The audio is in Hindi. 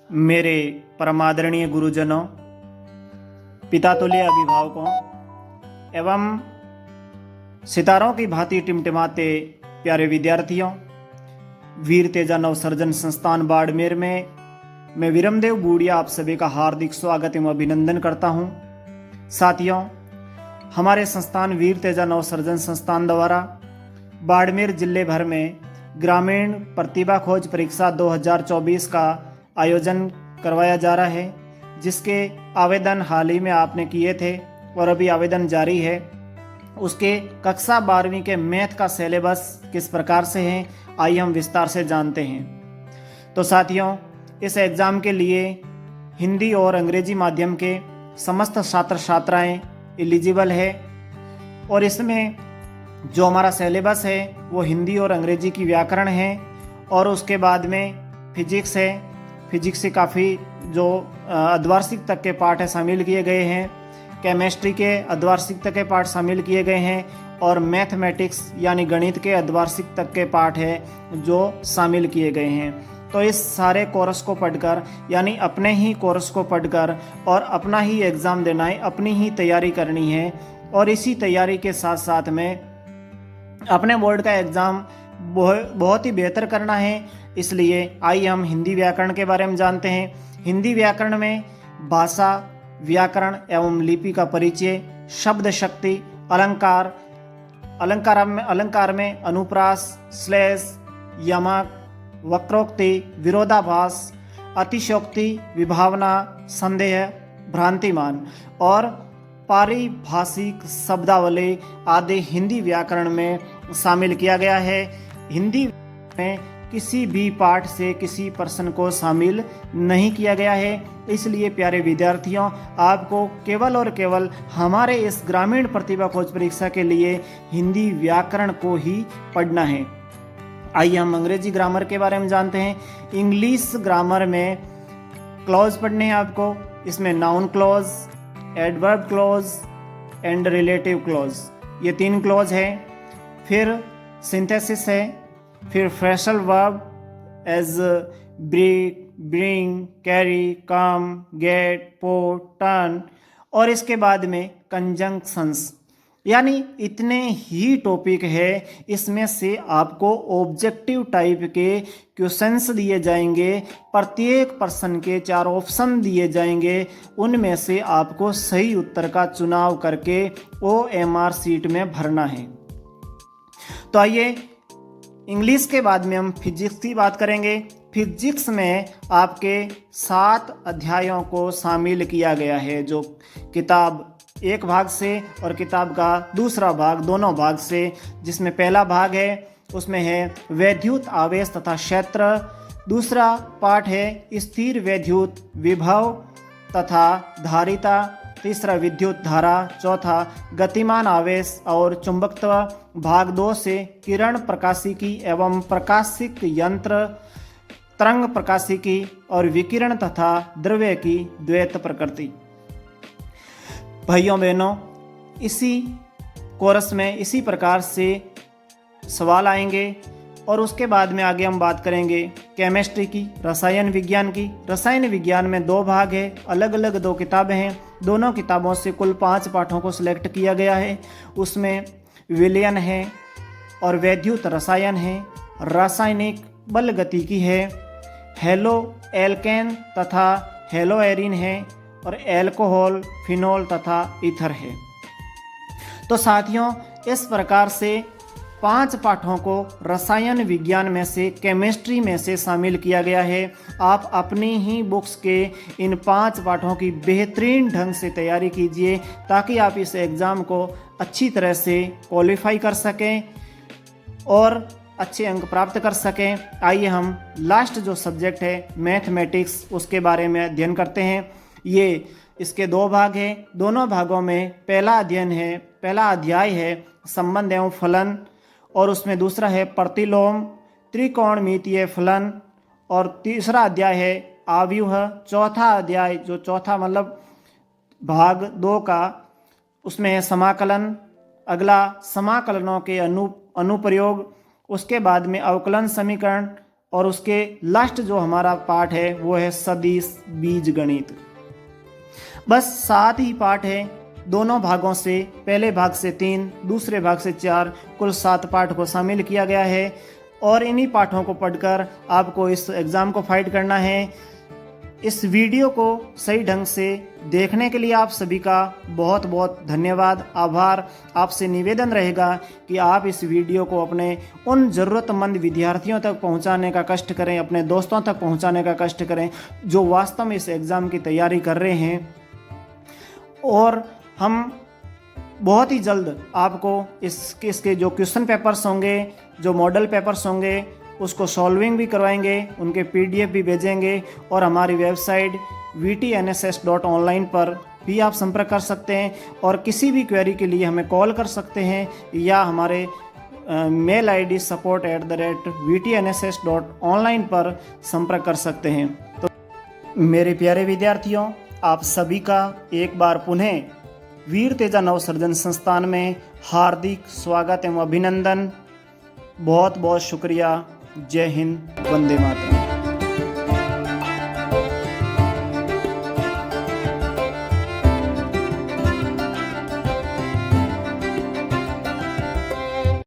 मेरे परमादरणीय गुरुजनों, पितातुल्य अभिभावकों एवं सितारों की भांति टिमटिमाते प्यारे विद्यार्थियों, वीर तेजा नवसर्जन संस्थान बाड़मेर में मैं विरमदेव बूढ़िया आप सभी का हार्दिक स्वागत एवं अभिनंदन करता हूं। साथियों, हमारे संस्थान वीर तेजा नवसर्जन संस्थान द्वारा बाड़मेर जिले भर में ग्रामीण प्रतिभा खोज परीक्षा 2024 का आयोजन करवाया जा रहा है, जिसके आवेदन हाल ही में आपने किए थे और अभी आवेदन जारी है। उसके कक्षा 12वीं के मैथ का सिलेबस किस प्रकार से है, आइए हम विस्तार से जानते हैं। तो साथियों, इस एग्ज़ाम के लिए हिंदी और अंग्रेजी माध्यम के समस्त छात्र छात्राएं एलिजिबल है और इसमें जो हमारा सिलेबस है वो हिंदी और अंग्रेजी की व्याकरण है और उसके बाद में फिजिक्स है। फिजिक्स से काफ़ी जो अर्धवार्षिक तक के पाठ है शामिल किए गए हैं, केमिस्ट्री के अर्धवार्षिक तक के पाठ शामिल किए गए हैं और मैथमेटिक्स यानी गणित के अर्धवार्षिक तक के पाठ है जो शामिल किए गए हैं। तो इस सारे कोर्स को पढ़कर यानी अपने ही कोर्स को पढ़कर और अपना ही एग्ज़ाम देना है, अपनी ही तैयारी करनी है और इसी तैयारी के साथ साथ में अपने बोर्ड का एग्ज़ाम बहुत ही बेहतर करना है। इसलिए आइए हम हिंदी व्याकरण के बारे में जानते हैं। हिंदी व्याकरण में भाषा, व्याकरण एवं लिपि का परिचय, शब्द शक्ति, अलंकार में अनुप्रास, श्लेष, यमक, वक्रोक्ति, विरोधाभास, अतिशयोक्ति, विभावना, संदेह, भ्रांतिमान और पारिभाषिक शब्दावली आदि हिंदी व्याकरण में शामिल किया गया है। हिंदी में किसी भी पाठ से किसी प्रश्न को शामिल नहीं किया गया है। इसलिए प्यारे विद्यार्थियों, आपको केवल और केवल हमारे इस ग्रामीण प्रतिभा खोज परीक्षा के लिए हिंदी व्याकरण को ही पढ़ना है। आइए हम अंग्रेजी ग्रामर के बारे में जानते हैं। इंग्लिश ग्रामर में क्लॉज पढ़ने हैं आपको। इसमें noun clause, adverb clause and relative clause, ये 3 क्लॉज है। फिर सिंथेसिस है, फिर फ्रेशल वर्ब एज ब्रिंग, कैरी, कम, गेट, पोर्ट, टर्न और इसके बाद में कंजंक्शंस, यानी इतने ही टॉपिक है। इसमें से आपको ऑब्जेक्टिव टाइप के क्वेश्चंस दिए जाएंगे, प्रत्येक प्रश्न के 4 ऑप्शन दिए जाएंगे। उनमें से आपको सही उत्तर का चुनाव करके OMR सीट में भरना है। तो आइए इंग्लिश के बाद में हम फिजिक्स की बात करेंगे। फिजिक्स में आपके 7 अध्यायों को शामिल किया गया है, जो किताब एक भाग से और किताब का दूसरा भाग, दोनों भाग से। जिसमें पहला भाग है उसमें है वैद्युत आवेश तथा क्षेत्र, दूसरा पार्ट है स्थिर वैद्युत विभव तथा धारिता, तीसरा विद्युत धारा, चौथा गतिमान आवेश और चुंबकत्व, भाग 2 से किरण प्रकाशिकी एवं प्रकाशिक यंत्र, तरंग प्रकाशिकी और विकिरण तथा द्रव्य की द्वैत प्रकृति। भाइयों बहनों, इसी कोर्स में इसी प्रकार से सवाल आएंगे और उसके बाद में आगे हम बात करेंगे केमिस्ट्री की, रसायन विज्ञान की। रसायन विज्ञान में 2 भाग है, अलग अलग 2 किताबें हैं। दोनों किताबों से कुल 5 पाठों को सिलेक्ट किया गया है। उसमें विलयन है और वैद्युत रसायन है, रासायनिक बल गतिकी है, हेलो एल्केन तथा हेलो एरिन है और एल्कोहल, फिनोल तथा ईथर है। तो साथियों, इस प्रकार से 5 पाठों को रसायन विज्ञान में से, केमिस्ट्री में से शामिल किया गया है। आप अपनी ही बुक्स के इन 5 पाठों की बेहतरीन ढंग से तैयारी कीजिए ताकि आप इस एग्ज़ाम को अच्छी तरह से क्वालिफाई कर सकें और अच्छे अंक प्राप्त कर सकें। आइए हम लास्ट जो सब्जेक्ट है मैथमेटिक्स, उसके बारे में अध्ययन करते हैं। ये इसके 2 भाग हैं। दोनों भागों में पहला अध्याय है संबंध एवं फलन और उसमें दूसरा है प्रतिलोम, त्रिकोणमितीय फलन और तीसरा अध्याय है आव्यूह। चौथा अध्याय, जो चौथा मतलब भाग 2 का, उसमें है समाकलन। अगला समाकलनों के अनुप्रयोग, उसके बाद में अवकलन समीकरण और उसके लास्ट जो हमारा पाठ है वो है सदिश बीज गणित। बस 7 ही पाठ है, दोनों भागों से, पहले भाग से 3, दूसरे भाग से 4, कुल 7 पाठ को शामिल किया गया है और इन्हीं पाठों को पढ़कर आपको इस एग्ज़ाम को फाइट करना है। इस वीडियो को सही ढंग से देखने के लिए आप सभी का बहुत बहुत धन्यवाद, आभार। आपसे निवेदन रहेगा कि आप इस वीडियो को अपने उन ज़रूरतमंद विद्यार्थियों तक पहुंचाने का कष्ट करें, अपने दोस्तों तक पहुंचाने का कष्ट करें जो वास्तव में इस एग्ज़ाम की तैयारी कर रहे हैं। और हम बहुत ही जल्द आपको इसके जो क्वेश्चन पेपर्स होंगे, जो मॉडल पेपर्स होंगे, उसको सॉल्विंग भी करवाएंगे, उनके PDF भी भेजेंगे और हमारी वेबसाइट vtnss.online पर भी आप संपर्क कर सकते हैं और किसी भी क्वेरी के लिए हमें कॉल कर सकते हैं या हमारे मेल ID support@vtnss.online पर संपर्क कर सकते हैं। तो मेरे प्यारे विद्यार्थियों, आप सभी का एक बार पुनः वीर तेजा नवसर्जन संस्थान में हार्दिक स्वागत एवं अभिनंदन। बहुत बहुत शुक्रिया। जय हिंद, वंदे मातरम।